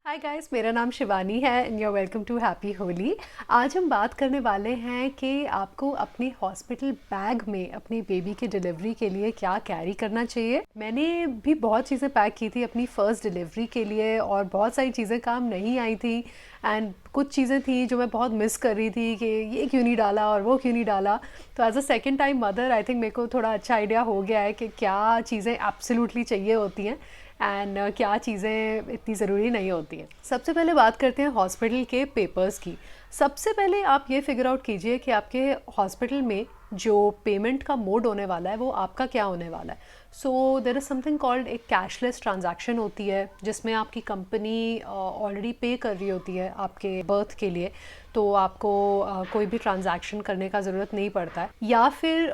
Hi guys, मेरा नाम शिवानी है and you are welcome to happy Holi. आज हम बात करने वाले हैं कि आपको अपने हॉस्पिटल बैग में अपनी बेबी की डिलीवरी के लिए क्या कैरी करना चाहिए। मैंने भी बहुत चीज़ें पैक की थी अपनी फ़र्स्ट डिलीवरी के लिए और बहुत सारी चीज़ें काम नहीं आई थी एंड कुछ चीज़ें थी जो मैं बहुत मिस कर रही थी कि ये क्यों नहीं डाला और वो क्यों नहीं डाला। तो as a second time mother I think मेरे को थोड़ा अच्छा आइडिया हो गया है कि क्या चीज़ें एब्सोल्युटली चाहिए होती हैं एंड क्या चीज़ें इतनी ज़रूरी नहीं होती हैं। सबसे पहले बात करते हैं हॉस्पिटल के पेपर्स की। सबसे पहले आप ये फिगर आउट कीजिए कि आपके हॉस्पिटल में जो पेमेंट का मोड होने वाला है वो आपका क्या होने वाला है। So there is something called एक कैशलेस ट्रांजैक्शन होती है जिसमें आपकी कंपनी ऑलरेडी पे कर रही होती है आपके बर्थ के लिए, तो आपको कोई भी ट्रांजैक्शन करने का ज़रूरत नहीं पड़ता है। या फिर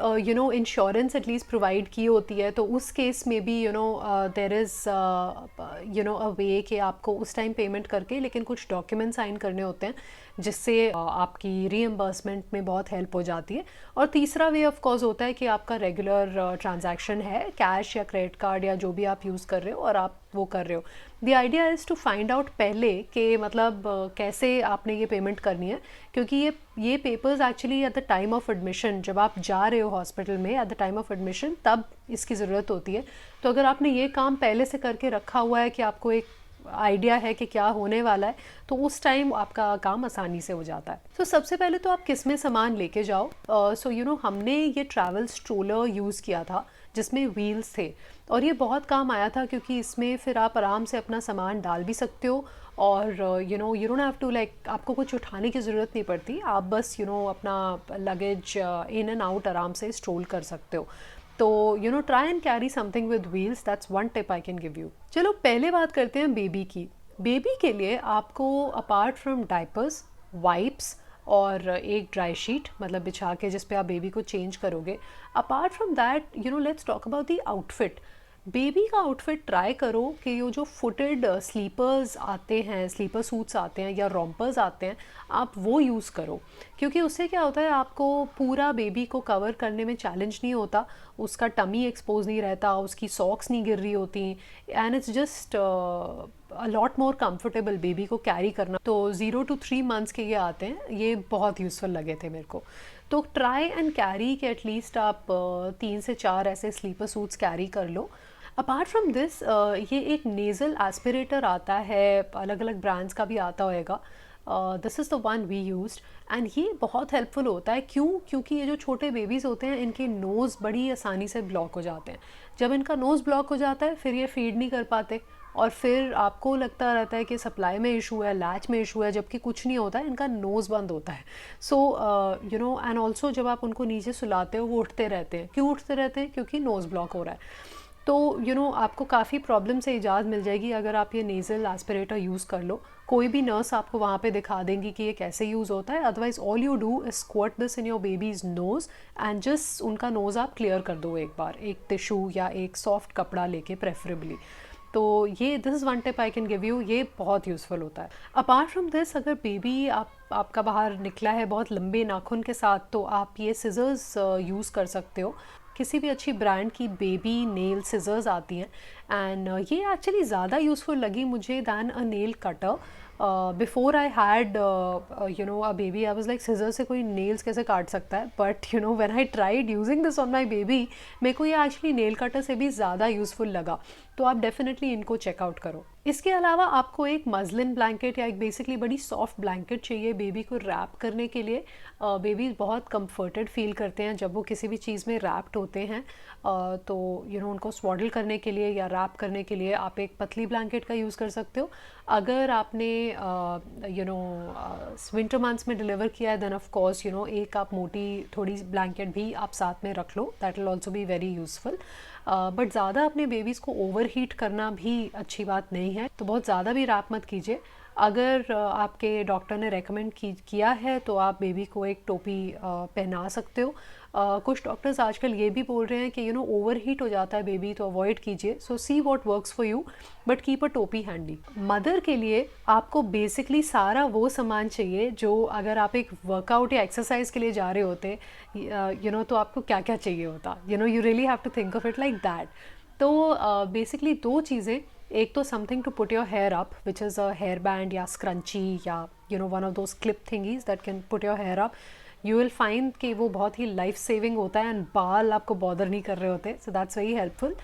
इंश्योरेंस एटलीस्ट प्रोवाइड की होती है, तो उस केस में भी देयर इज़ अ वे कि आपको उस टाइम पेमेंट करके लेकिन कुछ डॉक्यूमेंट साइन करने होते हैं जिससे आपकी रीएम्बर्समेंट में बहुत हेल्प हो जाती है। और तीसरा वे ऑफ कोर्स होता है कि आपका रेगुलर ट्रांजैक्शन है, कैश या क्रेडिट कार्ड या जो भी आप यूज़ कर रहे हो और आप वो कर रहे हो। The idea is to find out पहले कि मतलब कैसे आपने ये पेमेंट करनी है, क्योंकि ये papers actually at the time of admission, जब आप जा रहे हो हॉस्पिटल में at the time of admission, तब इसकी ज़रूरत होती है। तो अगर आपने ये काम पहले से करके रखा हुआ है कि आपको एक आइडिया है कि क्या होने वाला है, तो उस टाइम आपका काम आसानी से हो जाता है। तो सबसे पहले तो आप किस में सामान लेके जाओ। हमने ये ट्रैवल स्ट्रोलर यूज़ किया था जिसमें व्हील्स थे और ये बहुत काम आया था क्योंकि इसमें फिर आप आराम से अपना सामान डाल भी सकते हो और you don't have to like आपको कुछ उठाने की ज़रूरत नहीं पड़ती, आप बस अपना लगेज इन एंड आउट आराम से स्ट्रोल कर सकते हो। तो try and carry something with wheels, that's one tip I can give you. चलो पहले बात करते हैं बेबी की। बेबी के लिए आपको अपार्ट फ्रॉम डाइपर्स, वाइप्स और एक ड्राई शीट मतलब बिछा के जिस पे आप बेबी को चेंज करोगे, apart from that let's talk about the outfit. Baby का आउटफिट ट्राई करो कि ये जो फुटेड स्लीपर्स आते हैं, स्लीपर सूट्स आते हैं या रोम्पर्स आते हैं, आप वो यूज़ करो, क्योंकि उससे क्या होता है आपको पूरा बेबी को कवर करने में चैलेंज नहीं होता, उसका टमी एक्सपोज नहीं रहता, उसकी सॉक्स नहीं गिर रही होती and it's just a lot more comfortable baby को कैरी करना। तो 0 to 3 months के ये आते हैं, ये बहुत यूज़फुल लगे थे मेरे को। तो ट्राई एंड कैरी के एटलीस्ट आप 3 से 4 ऐसे स्लीपर सूट्स कैरी कर लो। अपार्ट फ्रॉम दिस ये एक नेज़ल एस्पिरेटर आता है, अलग अलग ब्रांड्स का भी आता होएगा। This is the one we used and ये बहुत हेल्पफुल होता है। क्योंकि ये जो छोटे बेबीज़ होते हैं इनके नोज़ बड़ी आसानी से ब्लॉक हो जाते हैं। जब इनका नोज़ ब्लॉक हो जाता है फिर ये फीड नहीं कर पाते और फिर आपको लगता रहता है कि सप्लाई में इशू है, लैच में इशू है, जबकि कुछ नहीं होता है, इनका नोज़ बंद होता है। सो एंड ऑल्सो जब आप उनको नीचे सुलाते हो वो उठते रहते हैं। क्यों उठते रहते हैं? क्योंकि नोज़ ब्लॉक हो रहा है। तो आपको काफ़ी प्रॉब्लम से इजाज़ मिल जाएगी अगर आप ये नेज़ल एस्पिरेटर यूज़ कर लो। कोई भी नर्स आपको वहाँ पे दिखा देंगी कि ये कैसे यूज़ होता है। Otherwise all you do is squirt this in your baby's nose and just उनका नोज़ आप क्लियर कर दो एक बार, एक टिशू या एक सॉफ्ट कपड़ा लेके प्रेफरेबली। तो ये this is one tip I can give you, ये बहुत यूज़फुल होता है। अपार्ट फ्रॉम दिस, अगर बेबी आपका बाहर निकला है बहुत लंबे नाखून के साथ, तो आप ये सिज़र्स यूज़ कर सकते हो। किसी भी अच्छी ब्रांड की बेबी नेल सिज़र्स आती हैं एंड ये एक्चुअली ज़्यादा यूज़फुल लगी मुझे then a nail cutter. Before I had a baby I was like scissor से कोई नेल्स कैसे काट सकता है, but when I tried using this on my baby, मेरे को ये एक्चुअली नेल कटर से भी ज़्यादा यूज़फुल लगा। तो आप डेफिनेटली इनको चेकआउट करो। इसके अलावा आपको एक मजलिन ब्लैंकेट या एक बेसिकली बड़ी सॉफ्ट ब्लैंकेट चाहिए बेबी को रैप करने के लिए। बेबी बहुत कंफर्टेड फील करते हैं जब वो किसी भी चीज़ में रैप्ड होते हैं। तो उनको स्वॉडल करने के लिए या रैप करने के लिए आप एक पतली ब्लैंकेट का यूज़ कर सकते हो। अगर आपने विंटर मंथ्स में डिलीवर किया है देन ऑफ कोर्स एक आप मोटी थोड़ी ब्लैंकेट भी आप साथ में रख लो, that will also be very useful. But ज़्यादा अपने बेबीज़ को ओवर हीट करना भी अच्छी बात नहीं है, तो बहुत ज़्यादा भी रैप मत कीजिए। अगर आपके डॉक्टर ने रेकमेंड किया है तो आप बेबी को एक टोपी पहना सकते हो। कुछ डॉक्टर्स आजकल ये भी बोल रहे हैं कि ओवर हीट हो जाता है बेबी, तो अवॉइड कीजिए। So see what works for you, but keep a टोपी हैंडी। मदर के लिए आपको बेसिकली सारा वो सामान चाहिए जो अगर आप एक वर्कआउट या एक्सरसाइज के लिए जा रहे होते तो आपको क्या क्या चाहिए होता, you really have to think of it like that. तो बेसिकली दो चीज़ें एक तो something to put your hair up, which is a hair band या स्क्रंची या one of those clip thingies that can put your hair up. You will find कि वो बहुत ही लाइफ सेविंग होता है एंड बाल आपको बॉदर नहीं कर रहे होते, so that's very helpful.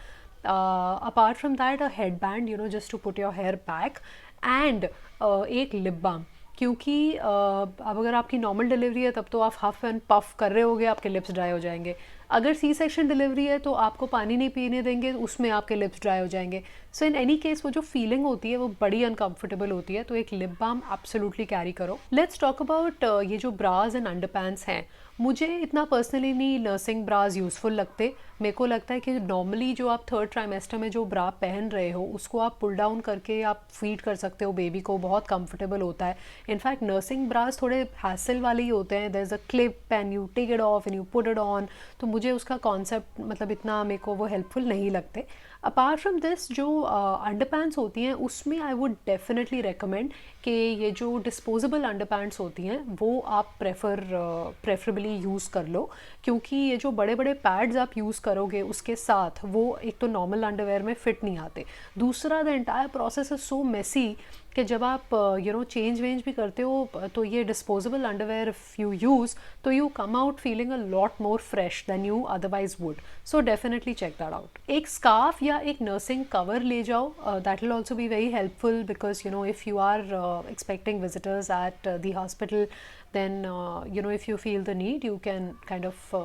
Apart from that, a headband just to put your hair back, and एक लिप बाम. क्योंकि अब अगर आपकी नॉर्मल डिलीवरी है तब तो आप हफ एंड पफ कर रहे होगे, आपके लिप्स ड्राई हो जाएंगे. अगर सी सेक्शन डिलीवरी है तो आपको पानी नहीं पीने देंगे, उसमें आपके लिप्स ड्राई हो जाएंगे. सो इन एनी केस वो जो फीलिंग होती है वो बड़ी अनकंफर्टेबल होती है, तो एक लिप बाम एब्सोल्युटली कैरी करो. लेट्स टॉक अबाउट ये जो ब्राज एंड अंडरपैंट्स हैं. मुझे इतना पर्सनली नहीं नर्सिंग ब्राज यूज़फुल लगते. मेरे को लगता है कि नॉर्मली जो आप थर्ड ट्राइमेस्टर में जो ब्रा पहन रहे हो उसको आप पुल डाउन करके आप फीड कर सकते हो बेबी को, बहुत कंफर्टेबल होता है. इनफैक्ट नर्सिंग ब्राज थोड़े हैसल वाले ही होते हैं. There is a clip and you take it off and you put it on. तो मुझे उसका कॉन्सेप्ट मतलब इतना मेरे को वो हेल्पफुल नहीं लगते. अपार्ट फ्रॉम दिस, जो अंडरपैंट्स होती हैं उसमें आई वुड डेफिनेटली रेकमेंड कि ये जो डिस्पोजेबल अंडरपैंट्स होती हैं वो आप प्रेफरेबली यूज़ कर लो. क्योंकि ये जो बड़े बड़े पैड्स आप यूज़ करोगे उसके साथ वो एक तो नॉर्मल अंडरवेयर में फ़िट नहीं आते. दूसरा, the entire process is so messy कि जब आप चेंज वेंज भी करते हो तो ये disposable underwear if you use तो you come out feeling a lot more fresh than you otherwise would. So definitely check that out. एक स्कार्फ या एक नर्सिंग कवर ले जाओ. That will also be very helpful because if you are expecting visitors at the hospital, then if you feel the need you can kind of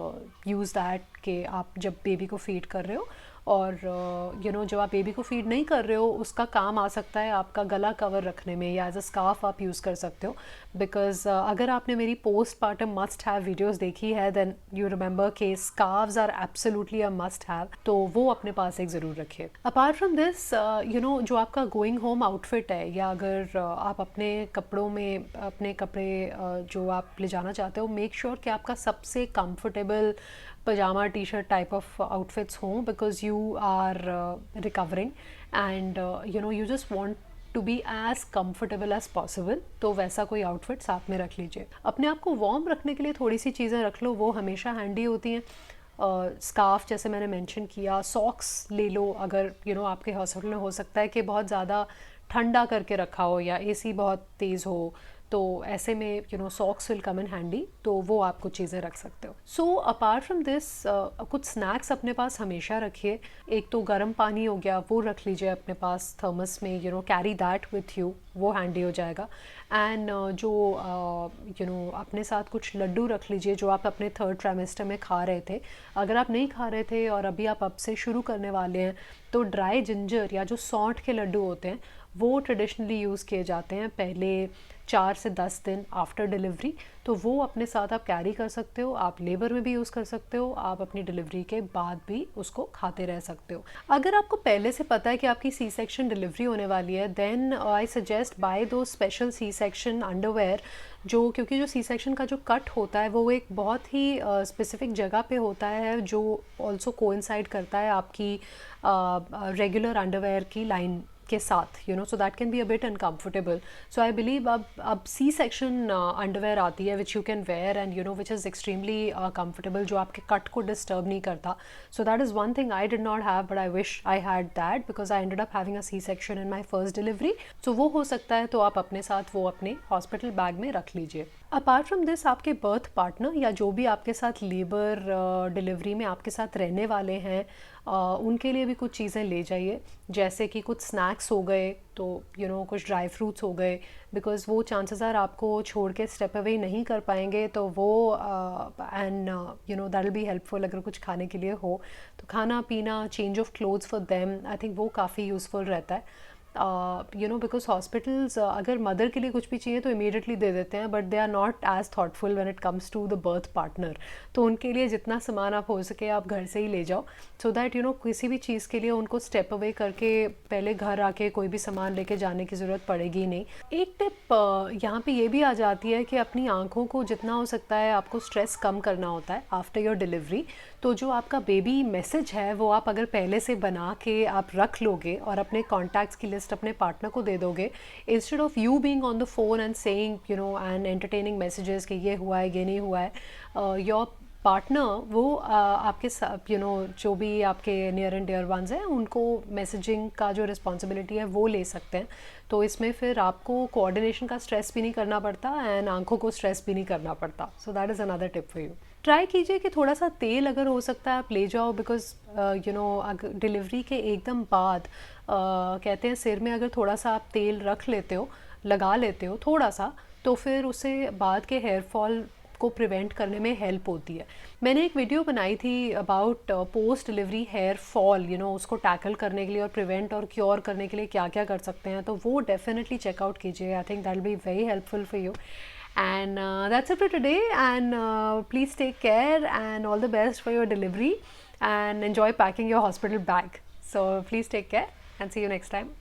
use that कि आप जब baby को feed कर रहे हो और जब आप बेबी को फीड नहीं कर रहे हो उसका काम आ सकता है आपका गला कवर रखने में, या एज अ स्कार्फ आप यूज़ कर सकते हो. बिकॉज अगर आपने मेरी postpartum must have videos देखी है देन यू रिमेंबर कि scarves are absolutely a must have, तो वो अपने पास एक ज़रूर रखिए. अपार्ट फ्रॉम दिस, जो आपका गोइंग होम आउटफिट है, या अगर आप अपने कपड़ों में अपने कपड़े जो आप ले जाना चाहते हो, मेक श्योर कि आपका सबसे comfortable pyjama T shirt type of outfits हों, because you are recovering and you just want to be as comfortable as possible. तो वैसा कोई आउटफिट साथ में रख लीजिए. अपने आप को वार्म रखने के लिए थोड़ी सी चीज़ें रख लो, वो हमेशा हैंडी होती हैं. स्कार्फ जैसे मैंने मेंशन किया, सॉक्स ले लो अगर आपके हॉस्पिटल में हो सकता है कि बहुत ज़्यादा ठंडा करके रखा हो या एसी बहुत तेज़ हो, तो ऐसे में socks will come in handy, तो वो आप कुछ चीज़ें रख सकते हो. सो अपार्ट फ्रॉम दिस, कुछ स्नैक्स अपने पास हमेशा रखिए. एक तो गर्म पानी हो गया, वो रख लीजिए अपने पास थर्मस में, कैरी दैट विथ यू, वो हैंडी हो जाएगा. एंड अपने साथ कुछ लड्डू रख लीजिए जो आप अपने थर्ड ट्राइमेस्टर में खा रहे थे. अगर आप नहीं खा रहे थे और अभी आप अब से शुरू करने वाले हैं तो ड्राई जिंजर या जो सौंठ के लड्डू होते हैं वो ट्रेडिशनली यूज़ किए जाते हैं पहले 4 से 10 दिन आफ्टर डिलीवरी. तो वो अपने साथ आप कैरी कर सकते हो. आप लेबर में भी यूज़ कर सकते हो, आप अपनी डिलीवरी के बाद भी उसको खाते रह सकते हो. अगर आपको पहले से पता है कि आपकी सी सेक्शन डिलीवरी होने वाली है, देन आई सजेस्ट बाय दो स्पेशल सी सेक्शन अंडरवेयर, क्योंकि जो सी सेक्शन का जो कट होता है वो एक बहुत ही स्पेसिफिक जगह पे होता है जो ऑल्सो कोइंसाइड करता है आपकी रेगुलर अंडरवेयर की लाइन के साथ, so that can be a bit uncomfortable. So I believe अब सी सेक्शन अंडरवेयर आती है which you can wear and which is extremely comfortable, जो आपके कट को डिस्टर्ब नहीं करता. So that is one thing I did not have but I wish I had that because I ended up having a C section in my first delivery. So वो हो सकता है तो आप अपने साथ वो अपने हॉस्पिटल बैग में रख लीजिए. अपार्ट फ्रॉम दिस, आपके बर्थ पार्टनर या जो भी आपके साथ लेबर डिलीवरी में आपके साथ रहने वाले हैं, उनके लिए भी कुछ चीज़ें ले जाइए. जैसे कि कुछ स्नैक्स हो गए, तो कुछ ड्राई फ्रूट्स हो गए, बिकॉज़ वो चांसेस आर आपको छोड़ के स्टेप अवे नहीं कर पाएंगे. तो वो and that will be helpful. अगर कुछ खाने के लिए हो तो खाना पीना, change of clothes for them, I think वो काफ़ी यूज़फुल रहता है. बिकॉज हॉस्पिटल्स अगर मदर के लिए कुछ भी चाहिए तो इमीडिएटली दे देते हैं, but they are not as thoughtful when it comes to the birth partner. तो उनके लिए जितना सामान आप हो सके आप घर से ही ले जाओ, सो दैट किसी भी चीज़ के लिए उनको स्टेप अवे करके पहले घर आके कोई भी सामान लेके जाने की ज़रूरत पड़ेगी ही नहीं. एक टिप यहाँ पे ये भी आ जाती है कि अपनी आँखों को जितना हो सकता है आपको स्ट्रेस कम करना होता है आफ्टर योर डिलीवरी. तो जो आपका बेबी मैसेज है वो आप अगर पहले से बना के आप रख लोगे और अपने कॉन्टैक्ट्स की लिस्ट अपने पार्टनर को दे दोगे, instead of you being on the phone and saying and entertaining messages कि ये हुआ है, ये नहीं हुआ है, योर पार्टनर वो आपके जो भी आपके नियर एंड डियर वंस हैं उनको मैसेजिंग का जो रिस्पॉन्सिबिलिटी है वो ले सकते हैं। तो इसमें फिर आपको कोऑर्डिनेशन का स्ट्रेस भी नहीं करना पड़ता एंड आंखों को स्ट्रेस भी नहीं करना पड़ता। सो that is another tip for you. Try कीजिए कि थोड़ा सा तेल अगर हो सकता है आप ले जाओ, बिकॉज अगर डिलीवरी के एकदम बाद कहते हैं सिर में अगर थोड़ा सा आप तेल रख लेते हो, लगा लेते हो थोड़ा सा, तो फिर उससे बाद के हेयर फॉल को प्रिवेंट करने में हेल्प होती है। मैंने एक वीडियो बनाई थी about post delivery hair fall, उसको टैकल करने के लिए और प्रिवेंट और क्योर करने के लिए क्या क्या कर सकते हैं, तो वो डेफिनेटली चेकआउट कीजिए। I think that will be very helpful for you. And that's it for today, and please take care and all the best for your delivery and enjoy packing your hospital bag. So please take care and see you next time.